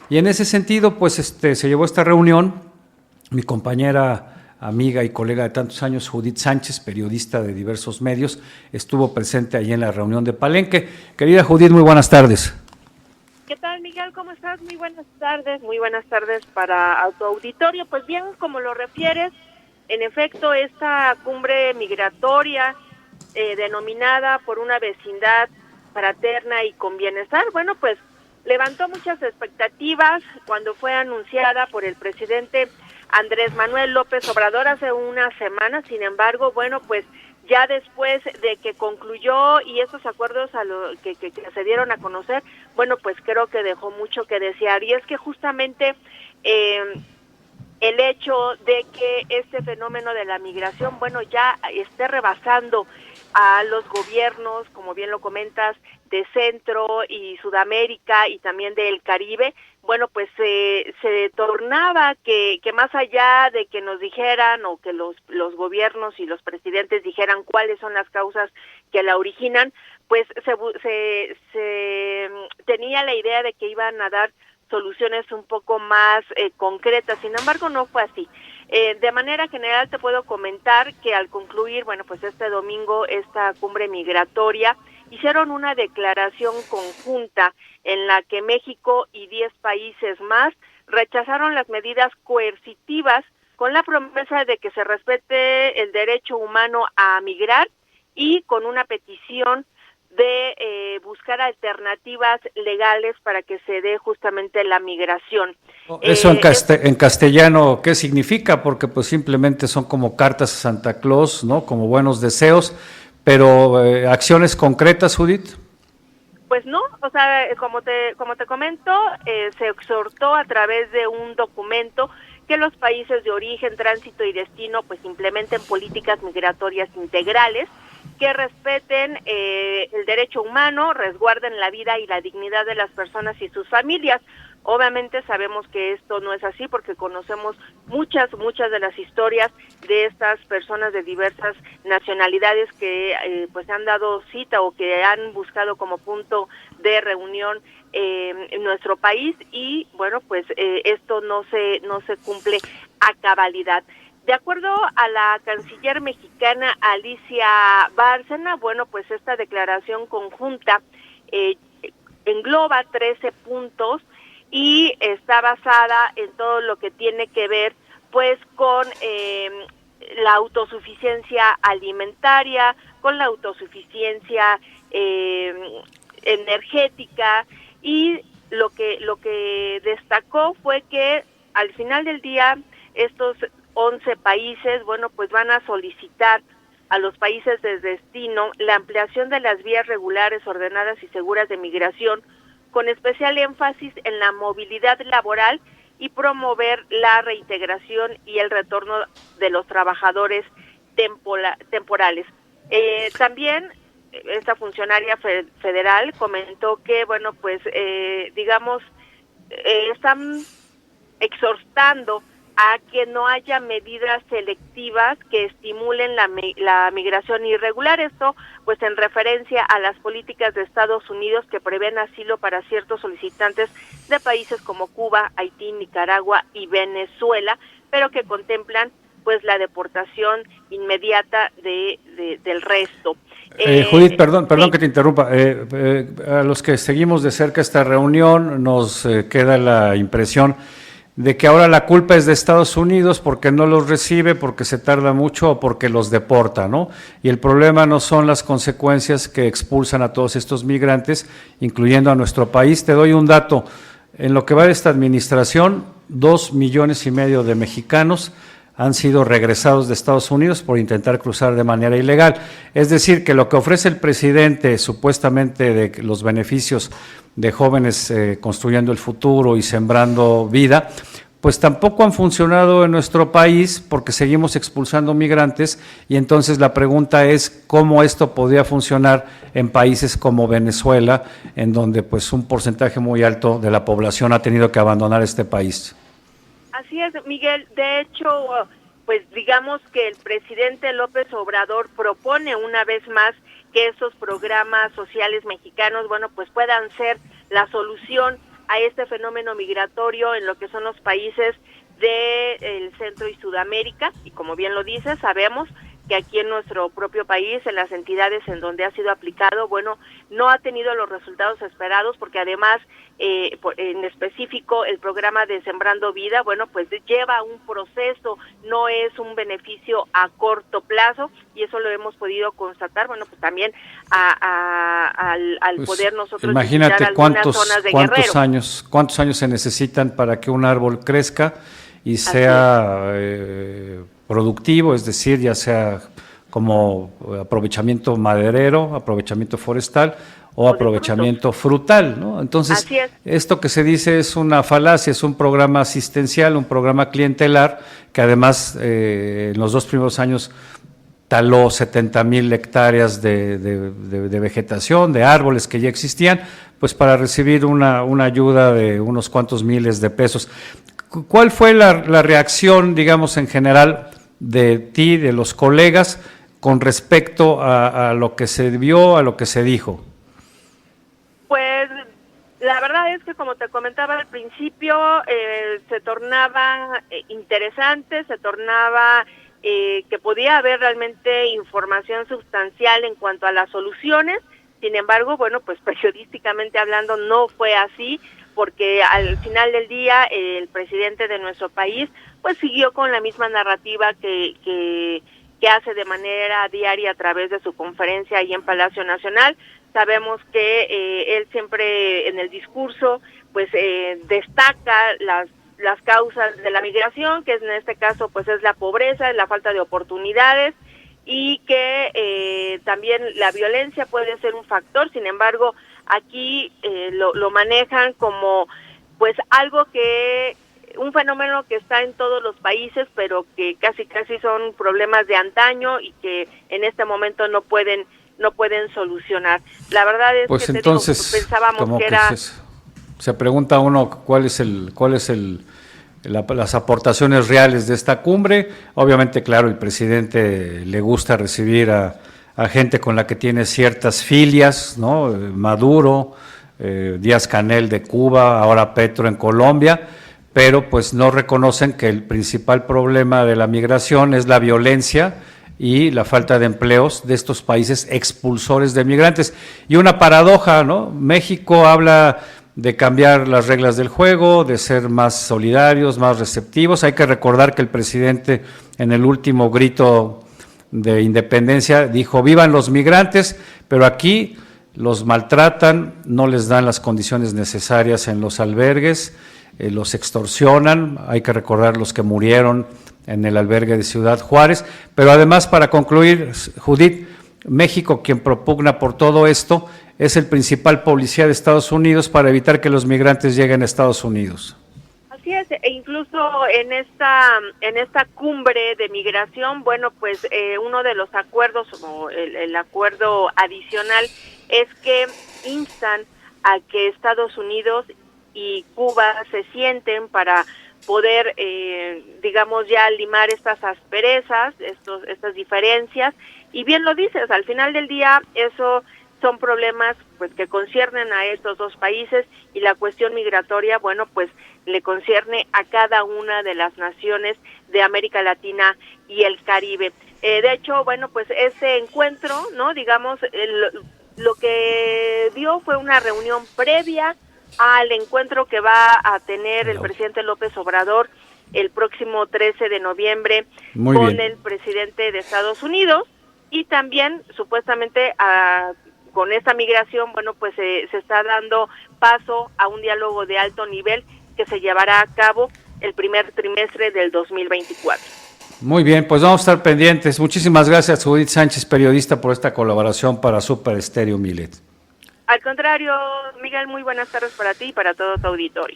Y en ese sentido, pues se llevó esta reunión, mi compañera, amiga y colega de tantos años, Judith Sánchez, periodista de diversos medios, estuvo presente allí en la reunión de Palenque. Querida Judith, muy buenas tardes. ¿Qué tal, Miguel? ¿Cómo estás? Muy buenas tardes para tu auditorio. Pues bien, como lo refieres, en efecto, esta cumbre migratoria denominada por una vecindad fraterna y con bienestar, bueno, pues levantó muchas expectativas cuando fue anunciada por el presidente Andrés Manuel López Obrador hace unas semanas. Sin embargo, bueno, pues ya después de que concluyó y estos acuerdos que se dieron a conocer, bueno, pues creo que dejó mucho que desear. Y es que justamente el hecho de que este fenómeno de la migración, bueno, ya esté rebasando a los gobiernos, como bien lo comentas, de Centro y Sudamérica y también del Caribe, bueno, pues se tornaba que más allá de que nos dijeran o que los gobiernos y los presidentes dijeran cuáles son las causas que la originan, pues se tenía la idea de que iban a dar soluciones un poco más concretas. Sin embargo, no fue así. De manera general te puedo comentar que al concluir, bueno, pues este domingo esta cumbre migratoria, hicieron una declaración conjunta en la que México y 10 países más rechazaron las medidas coercitivas con la promesa de que se respete el derecho humano a migrar y con una petición de buscar alternativas legales para que se dé justamente la migración. Eso en castellano, ¿qué significa? Porque pues simplemente son como cartas a Santa Claus, ¿no? Como buenos deseos, pero acciones concretas, Judith. Pues no, o sea, como te comento, se exhortó a través de un documento que los países de origen, tránsito y destino pues implementen políticas migratorias integrales que respeten el derecho humano, resguarden la vida y la dignidad de las personas y sus familias. Obviamente sabemos que esto no es así porque conocemos muchas de las historias de estas personas de diversas nacionalidades que pues han dado cita o que han buscado como punto de reunión en nuestro país y bueno, pues esto no se cumple a cabalidad. De acuerdo a la canciller mexicana Alicia Bárcena, bueno, pues esta declaración conjunta engloba 13 puntos y está basada en todo lo que tiene que ver pues con la autosuficiencia alimentaria, con la autosuficiencia energética y lo que destacó fue que al final del día estos 11 países, bueno, pues van a solicitar a los países de destino la ampliación de las vías regulares, ordenadas y seguras de migración, con especial énfasis en la movilidad laboral y promover la reintegración y el retorno de los trabajadores temporales. También esta funcionaria federal comentó que, bueno, pues están exhortando a que no haya medidas selectivas que estimulen la migración irregular. Esto, pues, en referencia a las políticas de Estados Unidos que prevén asilo para ciertos solicitantes de países como Cuba, Haití, Nicaragua y Venezuela, pero que contemplan, pues, la deportación inmediata del resto. Judith, perdón Sí. que te interrumpa. A los que seguimos de cerca esta reunión nos queda la impresión de que ahora la culpa es de Estados Unidos porque no los recibe, porque se tarda mucho o porque los deporta, ¿no? Y el problema no son las consecuencias que expulsan a todos estos migrantes, incluyendo a nuestro país. Te doy un dato. En lo que va de esta administración, 2,5 millones de mexicanos han sido regresados de Estados Unidos por intentar cruzar de manera ilegal. Es decir, que lo que ofrece el presidente supuestamente de los beneficios de jóvenes construyendo el futuro y sembrando vida, pues tampoco han funcionado en nuestro país porque seguimos expulsando migrantes y entonces la pregunta es cómo esto podría funcionar en países como Venezuela, en donde pues un porcentaje muy alto de la población ha tenido que abandonar este país. Así es, Miguel. De hecho, pues digamos que el presidente López Obrador propone una vez más que esos programas sociales mexicanos, bueno, pues puedan ser la solución a este fenómeno migratorio en lo que son los países del Centro y Sudamérica, y como bien lo dice, sabemos que aquí en nuestro propio país, en las entidades en donde ha sido aplicado, bueno, no ha tenido los resultados esperados, porque además, en específico, el programa de Sembrando Vida, bueno, pues lleva un proceso, no es un beneficio a corto plazo, y eso lo hemos podido constatar, bueno, pues también al pues, poder nosotros imagínate visitar algunas zonas de Guerrero. cuántos años se necesitan para que un árbol crezca y sea productivo, es decir, ya sea como aprovechamiento maderero, aprovechamiento forestal o aprovechamiento frutal, ¿no? Entonces, esto que se dice es una falacia, es un programa asistencial, un programa clientelar, que además en los 2 primeros años taló 70,000 hectáreas de vegetación, de árboles que ya existían, pues para recibir una ayuda de unos cuantos miles de pesos. ¿Cuál fue la reacción, digamos, en general de ti, de los colegas, con respecto a lo que se vio, a lo que se dijo? Pues la verdad es que, como te comentaba al principio, se tornaba interesante, se tornaba que podía haber realmente información sustancial en cuanto a las soluciones. Sin embargo, bueno, pues periodísticamente hablando no fue así, porque al final del día el presidente de nuestro país pues siguió con la misma narrativa que hace de manera diaria a través de su conferencia ahí en Palacio Nacional. Sabemos que él siempre en el discurso pues destaca las causas de la migración, que en este caso pues es la pobreza, es la falta de oportunidades, y que también la violencia puede ser un factor. Sin embargo, aquí lo manejan como pues algo un fenómeno que está en todos los países, pero que casi son problemas de antaño y que en este momento no pueden solucionar. La verdad es pues que entonces, pensábamos que era... Se pregunta uno cuáles las aportaciones reales de esta cumbre. Obviamente, claro, el presidente le gusta recibir a gente con la que tiene ciertas filias, ¿no? Maduro, Díaz-Canel de Cuba, ahora Petro en Colombia, pero pues no reconocen que el principal problema de la migración es la violencia y la falta de empleos de estos países expulsores de migrantes. Y una paradoja, ¿no? México habla de cambiar las reglas del juego, de ser más solidarios, más receptivos. Hay que recordar que el presidente en el último grito de independencia dijo: vivan los migrantes, pero aquí los maltratan, no les dan las condiciones necesarias en los albergues, los extorsionan. Hay que recordar los que murieron en el albergue de Ciudad Juárez. Pero además, para concluir, Judith, México, quien propugna por todo esto, es el principal policía de Estados Unidos para evitar que los migrantes lleguen a Estados Unidos. Así es, e incluso en esta cumbre de migración, bueno, pues uno de los acuerdos, o el acuerdo adicional, es que instan a que Estados Unidos y Cuba se sienten para poder, digamos, ya limar estas asperezas, estas diferencias. Y bien lo dices, al final del día eso son problemas pues que conciernen a estos dos países, y la cuestión migratoria, bueno, pues le concierne a cada una de las naciones de América Latina y el Caribe. De hecho, bueno, pues este encuentro, ¿no? Digamos, lo que dio fue una reunión previa al encuentro que va a tener el presidente López Obrador el próximo 13 de noviembre con el presidente de Estados Unidos, y también supuestamente con esta migración, bueno, pues se está dando paso a un diálogo de alto nivel que se llevará a cabo el primer trimestre del 2024. Muy bien, pues vamos a estar pendientes. Muchísimas gracias, Judith Sánchez, periodista, por esta colaboración para Super Estéreo Milet. Al contrario, Miguel, muy buenas tardes para ti y para todo tu auditorio.